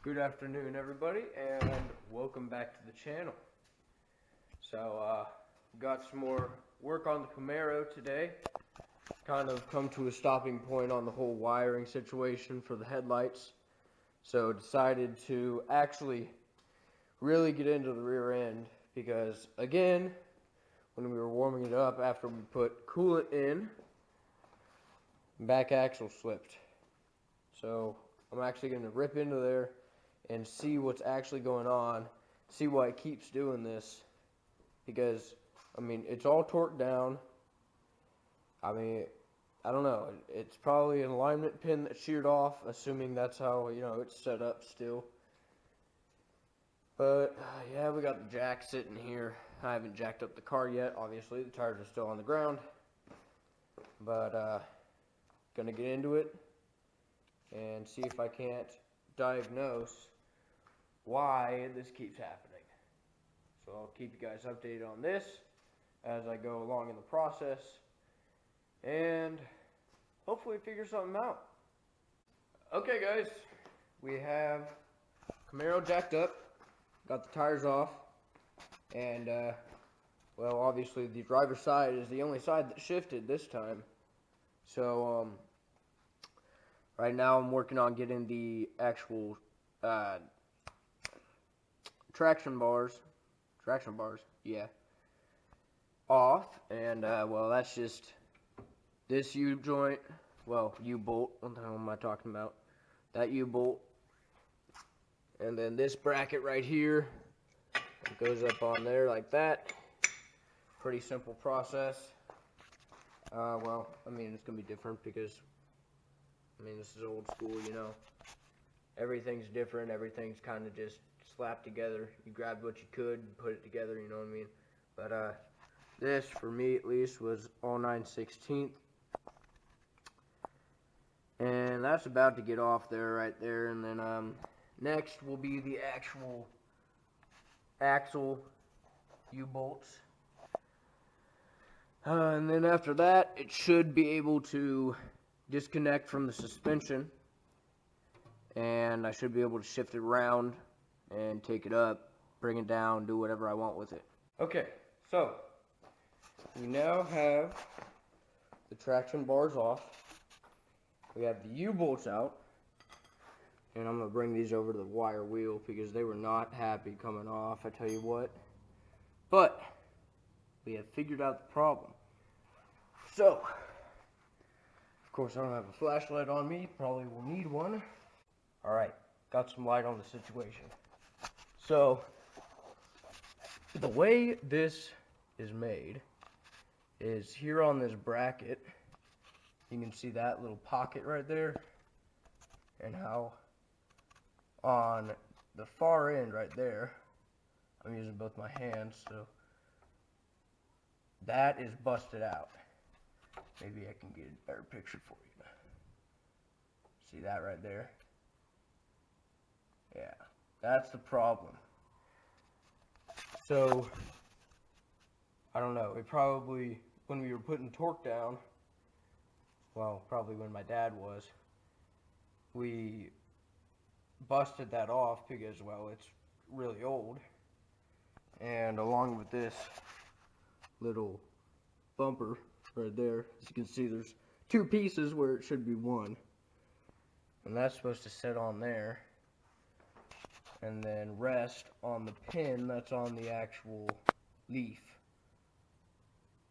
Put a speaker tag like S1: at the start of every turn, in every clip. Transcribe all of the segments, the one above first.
S1: Good afternoon, everybody, and welcome back to the channel. So, got some more work on the Camaro today. Kind of come to a stopping point on the whole wiring situation for the headlights. So, decided to actually really get into the rear end because, again, when we were warming it up after we put coolant in, back axle slipped. So, I'm actually going to rip into there and see what's actually going on, see why it keeps doing this, because, I mean, it's all torqued down. I mean, I don't know, it's probably an alignment pin that sheared off, assuming that's how, it's set up still. But, yeah, we got the jack sitting here. I haven't jacked up the car yet, obviously, the tires are still on the ground. But, gonna get into it and see if I can't diagnose why this keeps happening. So I'll keep you guys updated on this as I go along in the process and hopefully figure something out. Okay guys, we have Camaro jacked up, got the tires off, and well, obviously the driver's side is the only side that shifted this time. So right now I'm working on getting the actual traction bars, yeah, off, and well, that's just this U-joint, well, U-bolt, what the hell am I talking about, that U-bolt, and then this bracket right here, it goes up on there like that. Pretty simple process. Well, I mean, it's gonna be different because, I mean, this is old school, everything's different, everything's kind of just slapped together. You grabbed what you could and put it together, you know what I mean? But this, for me at least, was all 9/16. And that's about to get off there, right there. And then next will be the actual axle U-bolts. And then after that, it should be able to disconnect from the suspension. And I should be able to shift it around and take it up, bring it down, do whatever I want with it. Okay, so we now have the traction bars off. We have the U-bolts out, and I'm going to bring these over to the wire wheel because they were not happy coming off, I tell you what. But we have figured out the problem. So, of course I don't have a flashlight on me, probably will need one. Alright, got some light on the situation. So, the way this is made is here on this bracket, you can see that little pocket right there, and how on the far end right there, I'm using both my hands, so that is busted out. Maybe I can get a better picture for you. See that right there? Yeah, that's the problem. So, I don't know, it probably, when we were putting torque down, well, probably when my dad was, we busted that off because, well, it's really old. And along with this little bumper right there, as you can see, there's two pieces where it should be one. And that's supposed to sit on there. And then rest on the pin that's on the actual leaf.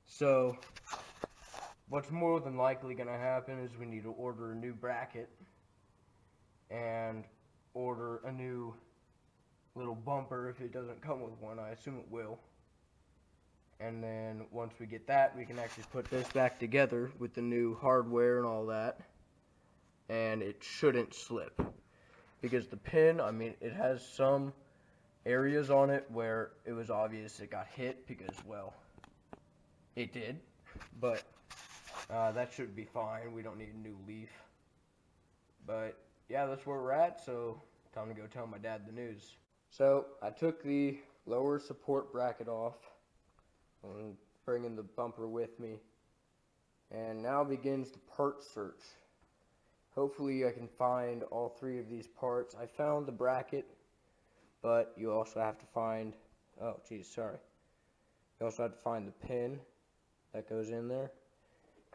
S1: So, what's more than likely going to happen is we need to order a new bracket and order a new little bumper if it doesn't come with one. I assume it will. And then once we get that, we can actually put this back together with the new hardware and all that, and it shouldn't slip. Because the pin, I mean, it has some areas on it where it was obvious it got hit because, well, it did. But that should be fine. We don't need a new leaf. But yeah, that's where we're at, so time to go tell my dad the news. So I took the lower support bracket off and bringing the bumper with me, and now begins the part search. hopefully I can find all three of these parts. I found the bracket, but you also have to find, oh geez, sorry. You also have to find the pin that goes in there,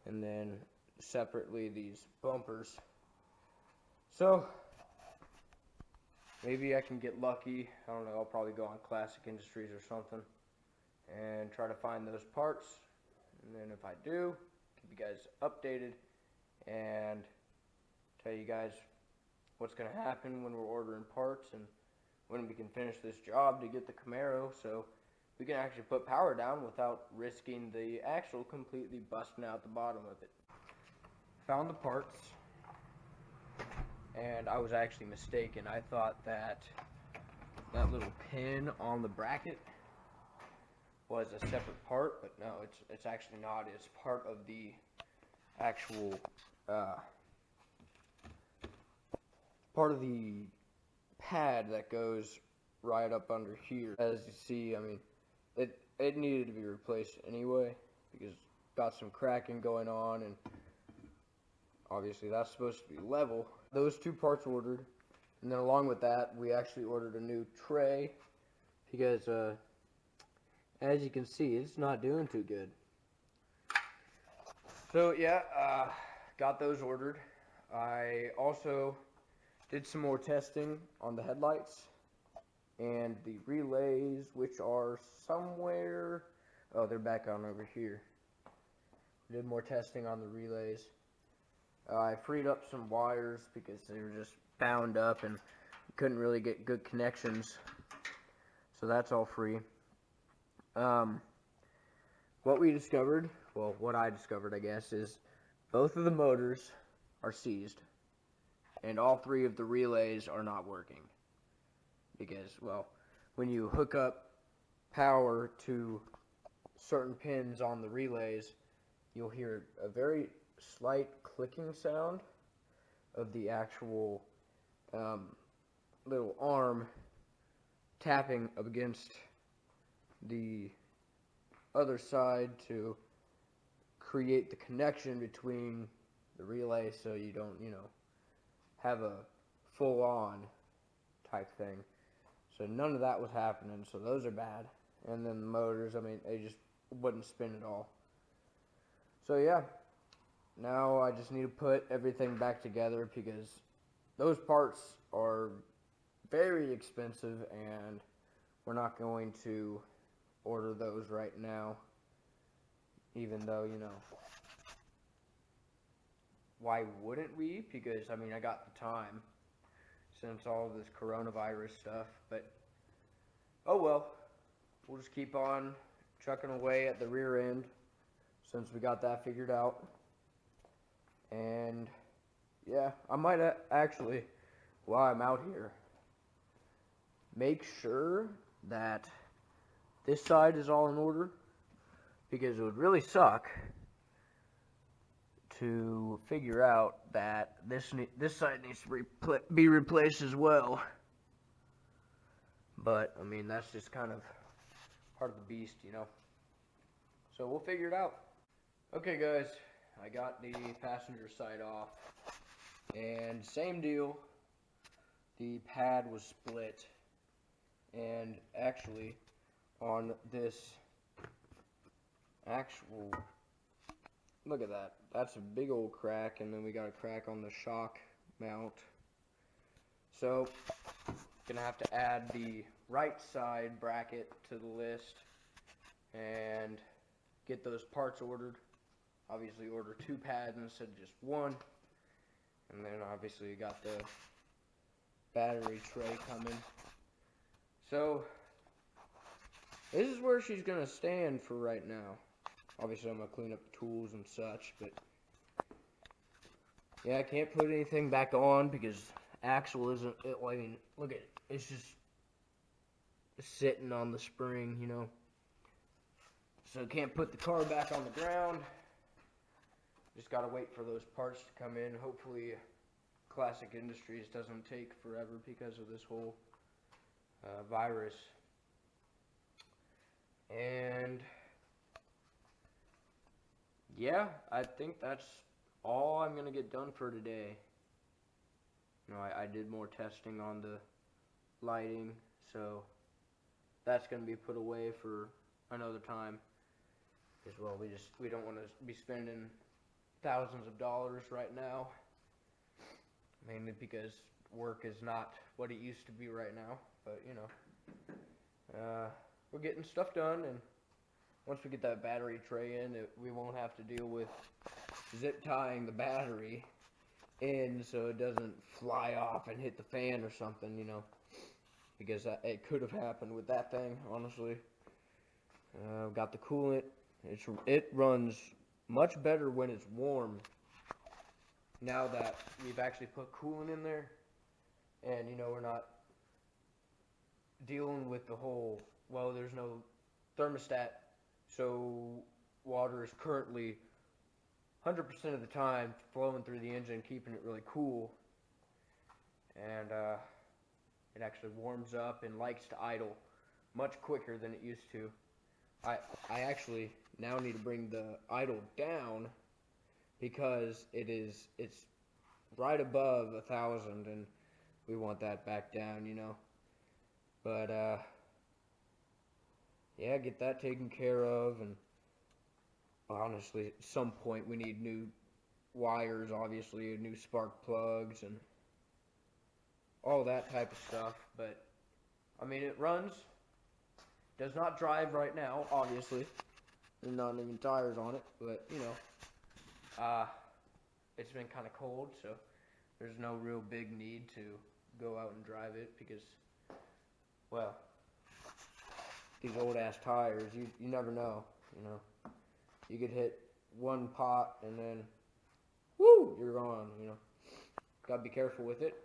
S1: and then separately these bumpers. So maybe I can get lucky. I don't know, I'll probably go on Classic Industries or something and try to find those parts. And then if I do, keep you guys updated and tell you guys what's going to happen when we're ordering parts and when we can finish this job to get the Camaro, so we can actually put power down without risking the axle completely busting out the bottom of it. Found the parts, and I was actually mistaken. I thought that little pin on the bracket was a separate part, but no, it's actually not. It's part of the actual part of the pad that goes right up under here. As you see, I mean, it needed to be replaced anyway because it's got some cracking going on, and obviously that's supposed to be level. Those two parts ordered, and then along with that, we actually ordered a new tray because as you can see, it's not doing too good. So yeah, got those ordered. I also did some more testing on the headlights and the relays, which are somewhere, oh, they're back on over here. Did more testing on the relays. I freed up some wires because they were just bound up and couldn't really get good connections, so that's all free. What we discovered, well, what I discovered, I guess, is both of the motors are seized, and all three of the relays are not working. Because, well, when you hook up power to certain pins on the relays, you'll hear a very slight clicking sound of the actual little arm tapping up against the other side to create the connection between the relay so you don't, have a full-on type thing. So none of that was happening, so those are bad. And then the motors, I mean, they just wouldn't spin at all. So yeah, now I just need to put everything back together because those parts are very expensive and we're not going to order those right now, even though, why wouldn't we? Because, I mean, I got the time since all this coronavirus stuff, but oh well, we'll just keep on trucking away at the rear end since we got that figured out. And yeah, I might actually, while I'm out here, make sure that this side is all in order, because it would really suck to figure out that this side needs to be replaced as well. But, I mean, that's just kind of part of the beast, So we'll figure it out. Okay, guys, I got the passenger side off, and same deal. The pad was split, and actually, on this actual, look at that. That's a big old crack, and then we got a crack on the shock mount. So, gonna have to add the right side bracket to the list and get those parts ordered. Obviously order 2 pads instead of just 1. And then obviously you got the battery tray coming. So this is where she's gonna stand for right now. Obviously I'm gonna clean up the tools and such, but yeah, I can't put anything back on because axle isn't, I mean, look at it, it's just sitting on the spring, So can't put the car back on the ground. Just gotta wait for those parts to come in. Hopefully Classic Industries doesn't take forever because of this whole virus. And yeah, I think that's all I'm gonna get done for today. You know, I did more testing on the lighting, so that's going to be put away for another time as well. We don't want to be spending thousands of dollars right now, mainly because work is not what it used to be right now. But you know, we're getting stuff done, and once we get that battery tray in, we won't have to deal with zip tying the battery in so it doesn't fly off and hit the fan or something, you know, because it could have happened with that thing, honestly. Got the coolant. It runs much better when it's warm now that we've actually put coolant in there, and you know, we're not dealing with the whole, well, there's no thermostat, so water is currently 100% of the time flowing through the engine, keeping it really cool, and it actually warms up and likes to idle much quicker than it used to. I actually now need to bring the idle down because it's right above 1,000, and we want that back down, you know. But yeah, get that taken care of, and honestly, at some point we need new wires, obviously, new spark plugs, and all that type of stuff. But I mean, it runs. Does not drive right now, obviously. There's not even tires on it, but you know, it's been kind of cold, so there's no real big need to go out and drive it because, well, these old ass tires, you never know, you know. You could hit one pot and then, woo, you're gone, you know. Gotta be careful with it.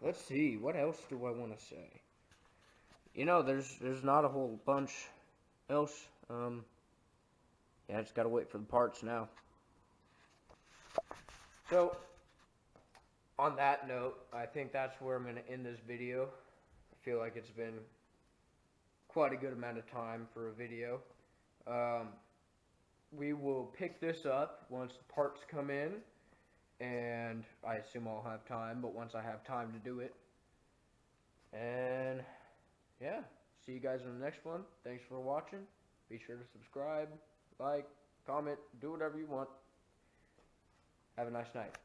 S1: Let's see, what else do I want to say? You know, there's not a whole bunch else. Yeah, I just gotta wait for the parts now. So, on that note, I think that's where I'm gonna end this video. I feel like it's been quite a good amount of time for a video. We will pick this up once the parts come in, and I assume I'll have time, but once I have time to do it. And yeah, see you guys in the next one. Thanks for watching. Be sure to subscribe, like, comment, do whatever you want. Have a nice night.